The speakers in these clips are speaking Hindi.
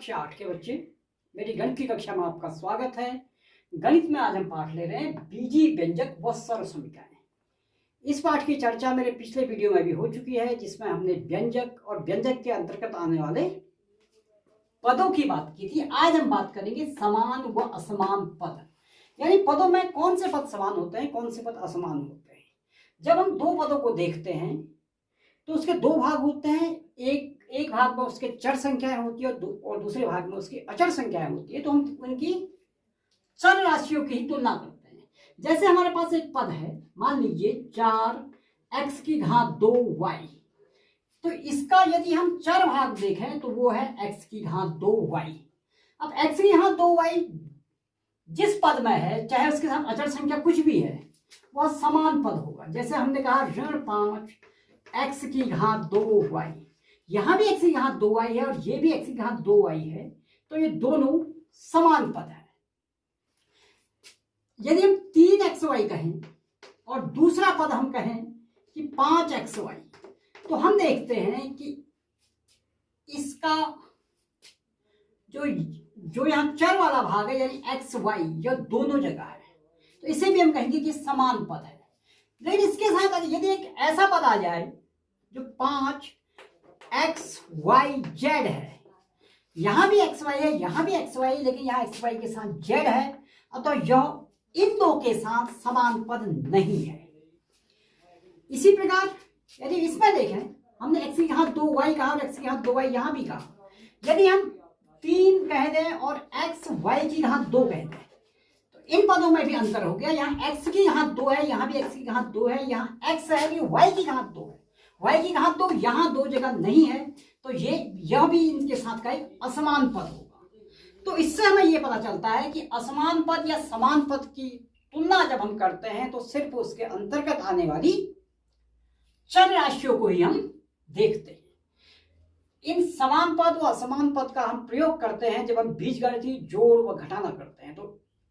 कक्षा 8 के बच्चे, मेरी गणित की कक्षा में आपका स्वागत है। गणित में आज हम पाठ ले रहे हैं बीजीय व्यंजक व सरल समीकरण। इस पाठ की चर्चा मेरे पिछले वीडियो में भी हो चुकी है, जिसमें हमने व्यंजक और व्यंजक के अंतर्गत आने वाले पदों की बात की थी। आज हम बात करेंगे समान व असमान पद, यानी पदों में कौन से पद समान होते हैं, कौन से पद असमान होते हैं। जब हम दो पदों को देखते हैं तो उसके दो भाग होते हैं। एक भाग में उसके चर संख्याएं होती है और दूसरे भाग में उसकी अचर संख्याएं होती है। तो हम उनकी चर राशियों की ही तुलना करते हैं। जैसे हमारे पास एक पद है, मान लीजिए 4x की घात 2y, तो इसका यदि हम चर भाग देखें तो वो है x की घात 2y। अब x की घात 2y जिस पद में है, चाहे उसके साथ अचर संख्या कुछ भी है, वह समान पद होगा। जैसे हमने कहा ऋण 5x की घात 2y, यहां भी x की घात 2y है और ये भी x की घात 2y है, तो ये दोनों समान पद है। यदि हम 3xy कहें और दूसरा पद हम कहें कि 5xy, तो हम देखते हैं कि इसका जो यहां चर वाला भाग है, यानी xy, यह दोनों जगह है, तो इसे भी हम कहेंगे कि समान पद है। लेकिन इसके साथ यदि एक ऐसा पद आ जाए जो 5xyz है, यहां भी xy है, यहां भी xy है, लेकिन यहां xy के साथ z है, अतः यह इन दो के साथ समान पद नहीं है। इसी प्रकार यदि इसमें देखें, हमने x की घात 2y कहा और x की घात 2y यहां भी कहा। यदि हम 3 कह दें और x y की घात 2 कह दें, तो इन पदों में भी अंतर हो गया। यहाँ x की घात 2 है, यहाँ भी x की घात 2 है, यहाँ x है, y की घात 2 है, y की घात 2 यहाँ दो जगह नहीं है, तो यह भी इनके साथ का एक असमान पद होगा। तो इससे हमें यह पता चलता है कि असमान पद या समान पद की तुलना जब हम करते हैं तो सिर्फ उसके अंतर्गत आने वाली चर राशियों को ही हम देखते हैं। इन समान पद व असमान पद का हम प्रयोग करते हैं जब हम बीजगणितीय जोड़ व घटाना करते हैं। तो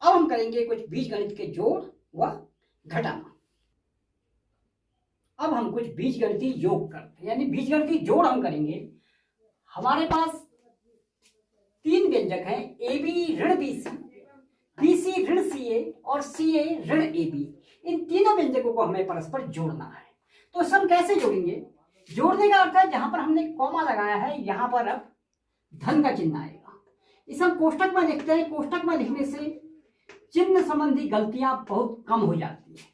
अब हम करेंगे कुछ बीजगणित के जोड़ व घटाना। अब हम कुछ बीजगणितीय योग करते हैं, यानी बीजगणितीय जोड़ हम करेंगे। हमारे पास 3 व्यंजक हैं, AB ऋण BC, BC ऋण CA और CA ऋण AB। इन तीनों व्यंजकों को हमें परस्पर जोड़ना है। तो इसे हम कैसे जोड़ेंगे? जोड़ने का अर्थ है जहां पर हमने कॉमा लगाया है, यहां पर अब धन का चिन्ह आएगा। इसे हम कोष्टक में लिखते हैं। कोष्टक में लिखने से चिन्ह संबंधी गलतियां बहुत कम हो जाती है।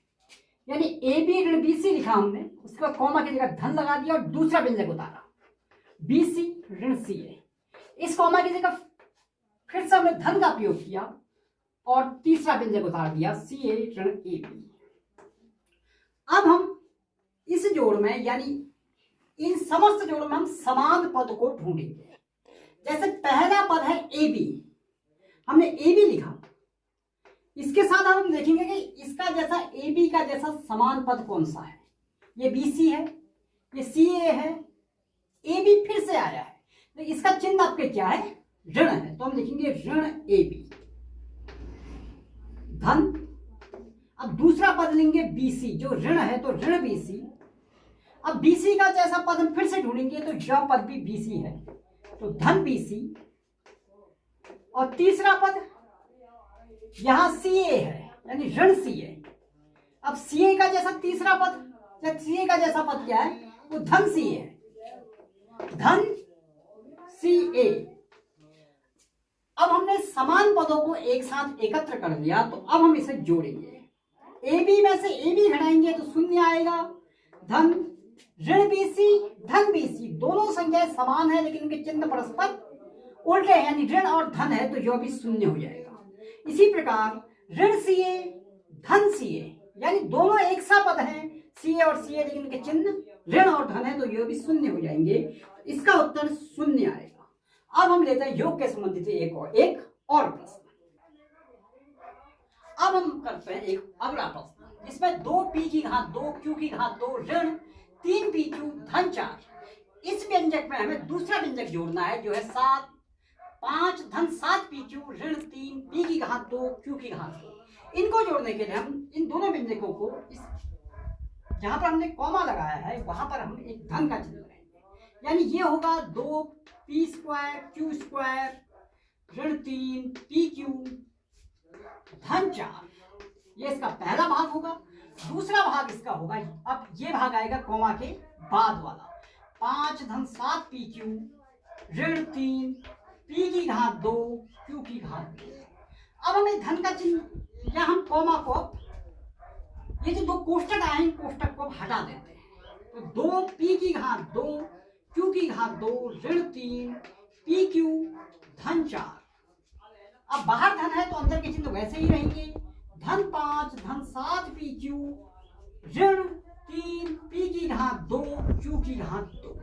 यानी AB ऋण BC लिखा हमने, उसके बाद कॉमा की जगह धन लगा दिया और दूसरा व्यंजक उतारा BC ऋण CA। इस कॉमा की जगह फिर से हमने धन का प्रयोग किया और तीसरा व्यंजक उतार दिया CA ऋण AB। अब हम इस जोड़ में, यानी इन समस्त जोड़ों में हम समान पद को ढूंढेंगे। जैसे पहला पद है AB, हमने AB लिखा, इसके साथ हम देखेंगे कि इसका जैसा AB का जैसा समान पद कौन सा है। ये BC है, ये CA है, AB फिर से आया है, तो इसका चिन्ह आपके क्या है? ऋण है, तो हम लिखेंगे ऋण AB धन। अब दूसरा पद लेंगे BC, जो ऋण है, तो ऋण BC। अब BC का जैसा पद हम फिर से ढूंढेंगे, तो यह पद भी BC है, तो धन BC। और तीसरा पद यहां CA है, यानी ऋण CA। अब CA का जैसा तीसरा पद, या CA का जैसा पद क्या है? वो धन CA है, धन CA। अब हमने समान पदों को एक साथ एकत्र कर लिया, तो अब हम इसे जोड़ेंगे। AB में से AB घटाएंगे तो शून्य आएगा, धन ऋण BC धन BC। दोनों संख्याएं समान है लेकिन उनके चिन्ह परस्पर उल्टे हैं, यानी ऋण और धन है, तो यह भी शून्य हो जाएगा। इसी प्रकार ऋण CA धन CA, यानी दोनों एक सा पद हैं, CA और CA, लेकिन उनके चिन्ह ऋण और धन है, तो यह भी शून्य हो जाएंगे। इसका उत्तर शून्य आएगा। अब हम लेते हैं योग के संबंधित एक और प्रश्न। अब हम करते हैं एक अगला प्रश्न, जिसमें 2p की घात 2 q की घात 2 ऋण 3pq धन 4। इस व्यंजक में हमें दूसरा व्यंजक जोड़ना है, जो है 5 धन 7pq ऋण 3p की घात 2 q की घात 2। इनको जोड़ने के लिए हम इन दोनों व्यंजकों को जहां पर हमने कॉमा लगाया है, वहां पर हम एक धन का चिन्ह लगाएंगे। यानी ये होगा 2p² q² ऋण 3 PQ धन 4, ये इसका पहला भाग होगा। दूसरा भाग इसका होगा, अब ये भाग आएगा कॉमा के बाद वाला, 5 धन 7 PQ ऋण 3 P की घात 2 Q की घात 2। अब हमें धन का चिन्ह या हम कॉमा को, ये जो दो कोष्टक आए हैं कोष्टक को हटा देते हैं, तो 2 P की घात 2 Q की घात 2 ऋण 3 PQ धन 4। अब बाहर धन है तो अंदर के चिन्ह वैसे ही रहेंगे, धन 5 धन 7 PQ ऋण 3 P की घात 2 Q की घात 2।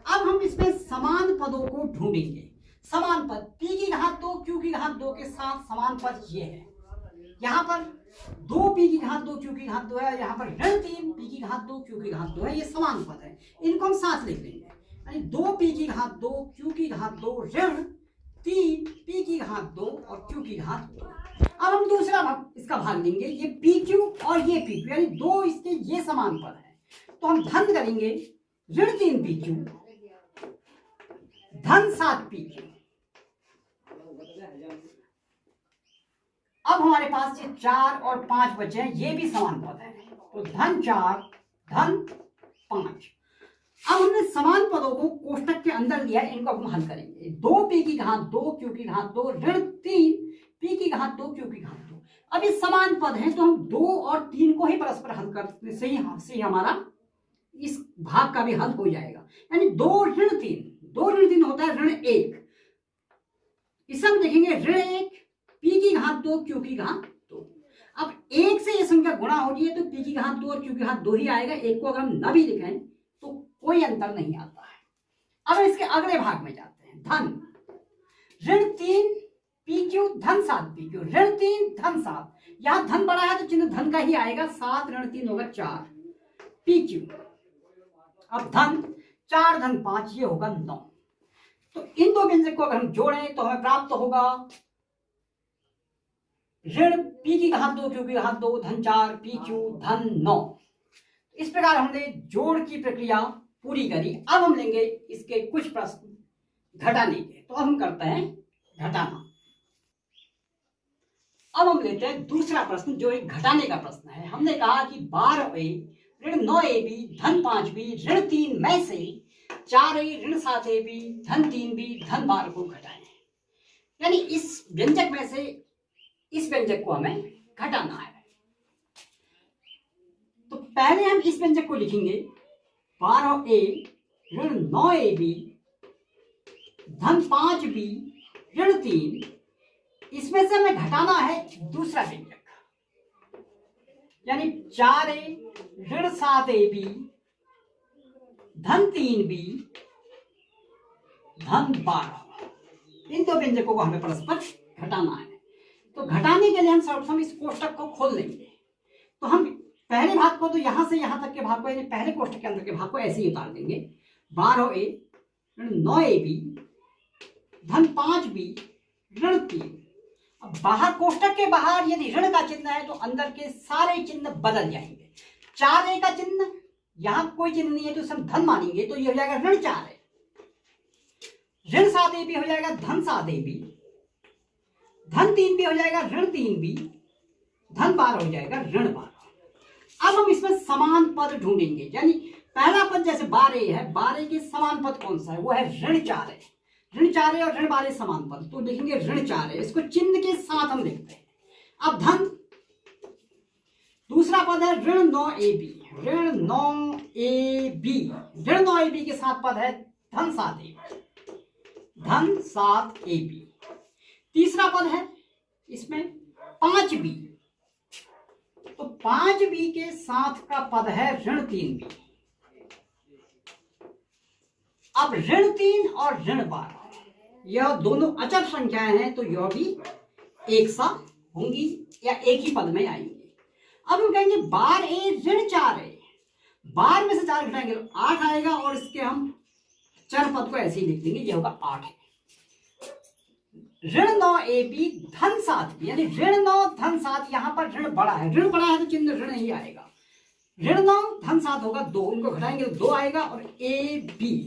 अब हम इसमें समान पदों को ढूंढेंगे। समान पद P की घात 2 Q की घात 2 के साथ समान पद ये है, यहाँ पर 2 P की घात 2 Q की घात 2 है, यहाँ पर ऋण 3 P की घात 2 Q की घात 2 है, ये समान पद है, इनको हम साथ लिख देंगे, यानी 2 P की घात 2 Q की घात 2 ऋण 3 P की घात 2 और Q की घात 2। अब हम दूसरा भाग इसका भाग लेंगे, ये PQ और ये PQ, यानी दो इसके ये समान पद है, तो हम धन करेंगे ऋण 3 PQ धन 7 PQ। अब हमारे पास ये 4 और 5 बचे हैं, ये भी समान पद है, तो धन 4 धन 5। अब हमने समान पदों को कोष्टक के अंदर लिया, इनको हम हल करेंगे। 2 P की घात 2 Q की घात 2 ऋण 3 P की घात 2 Q की घात 2। अब ये समान पद हैं तो हम 2 और 3 को ही परस्पर हल करने से ही हमारा इस भाग का भी हल हो जाएगा, यानी 2 ऋण 3 होता है ऋण 1। इसे हम देखेंगे ऋण 1 P की घात 2 Q की घात 2। अब 1 से ये संख्या गुणा हो रही है तो P की घात 2 और Q की घात 2 ही आएगा, 1 को अगर हम न भी लिखें तो कोई अंतर नहीं आता है। अब इसके अगले भाग में जाते हैं, धन ऋण 3 PQ धन 7 PQ ऋण 3 धन 7, यहां धन बड़ा है तो चिन्ह धन का ही आएगा, 7 ऋण 3 होगा 4 PQ। अब धन 4 धन 5 ये होगा 9। तो इन दो व्यंजक को अगर हम जोड़ें तो हमें प्राप्त होगा ऋण P की घात 2 Q की घात 2 धन 4 PQ धन 9। इस प्रकार हमने जोड़ की प्रक्रिया पूरी करी। अब हम लेंगे इसके कुछ प्रश्न घटाने के, तो अब हम करते हैं घटाना। अब हम लेते हैं दूसरा प्रश्न जो एक घटाने का प्रश्न है। हमने कहा कि 12A ऋण 9AB धन 5B ऋण 3 में से 4A ऋण 7AB धन 3B धन 12 को घटाएं, यानी इस व्यंजक में से इस व्यंजक को हमें घटाना है। तो पहले हम इस व्यंजक को लिखेंगे 12A ऋण 9AB धन 5B ऋण 3, इसमें से हमें घटाना है दूसरा व्यंजक, यानी 4A ऋण 7AB धन 3B धन 12। इन दो व्यंजकों को हमें परस्पर घटाना है। तो घटाने के लिए हम सर्वप्रथम इस कोष्टक को खोल लेंगे। तो हम पहले भाग को, तो यहां से यहां तक के भाग को, यानी पहले कोष्टक के अंदर के भाग को ऐसे ही उतार देंगे। 12A ऋण 9AB धन 5B ऋण 3। अब बाहर कोष्टक के बाहर यदि ऋण का चिन्ह है तो अंदर के सारे चिन्ह बदल जाएंगे। 4A का चिन्ह, यहां कोई चिन्ह नहीं है तो हम धन मानेंगे, तो ये हो जाएगा ऋण 4A। ऋण 7AB हो जाएगा धन 7AB, धन 3B हो जाएगा ऋण 3B, धन 12 हो जाएगा ऋण 12। अब हम इसमें समान पद ढूंढेंगे, यानी पहला पद जैसे 12A है, 12A के समान पद कौन सा है, वो है ऋण 4A। ऋण 4A और ऋण 12 समान पद, तो लिखेंगे ऋण 4A, इसको चिन्ह के साथ हम लिखते हैं। अब धन, दूसरा पद है ऋण 9AB, ऋण 9AB, ऋण 9AB के साथ पद है धन 7AB, धन 7AB। तीसरा पद है इसमें 5B, तो 5B के साथ का पद है ऋण 3B। अब ऋण 3 और ऋण 12 यह दोनों अचर संख्याएं हैं, तो यह भी एक सा होंगी या एक ही पद में आएंगे। अब हम कहेंगे 12A ऋण 4A, 12 में से 4 घटाएंगे तो 8 आएगा, और इसके हम चर पद को ऐसे ही लिख देंगे, यह होगा 8 है। ऋण 9AB धन 7B, यानी ऋण 9 धन 7, यहां पर ऋण बड़ा है, ऋण बड़ा है तो चिन्ह ऋण ही आएगा। ऋण 9 धन 7 होगा 2, इनको घटाएंगे तो 2 आएगा, और AB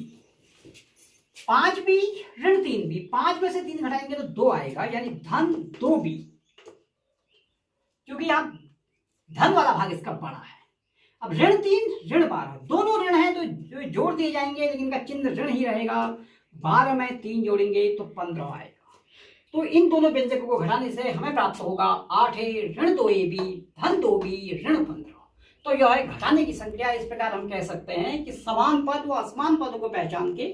5 बी ऋण 3 बी, 5 में से 3 घटाएंगे तो 2 आएगा, यानी धन 2 बी, क्योंकि आप धन वाला भाग इसका बड़ा है। अब ऋण 3 ऋण 12, दोनों ऋण हैं तो जो जोड़ दिए जाएंगे, लेकिन इनका चिन्ह ऋण ही रहेगा। 12 में 3 जोड़ेंगे तो 15 आएगा। तो इन दोनों व्यंजकों को घटाने से हमें प्राप्त होगा 8a ऋण 2ab धन 2b ऋण 15। तो यह है घटाने की संक्रिया। इस प्रकार हम कह सकते हैं कि समान पद व असमान पदों को पहचान के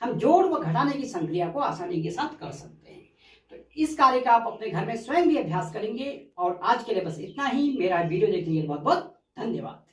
हम जोड़ व घटाने की संक्रिया को आसानी के साथ कर सकते हैं। तो इस कार्य का आप अपने घर में स्वयं भी अभ्यास करेंगे। और आज के लिए बस इतना ही। मेरा वीडियो देखने के लिए बहुत बहुत धन्यवाद।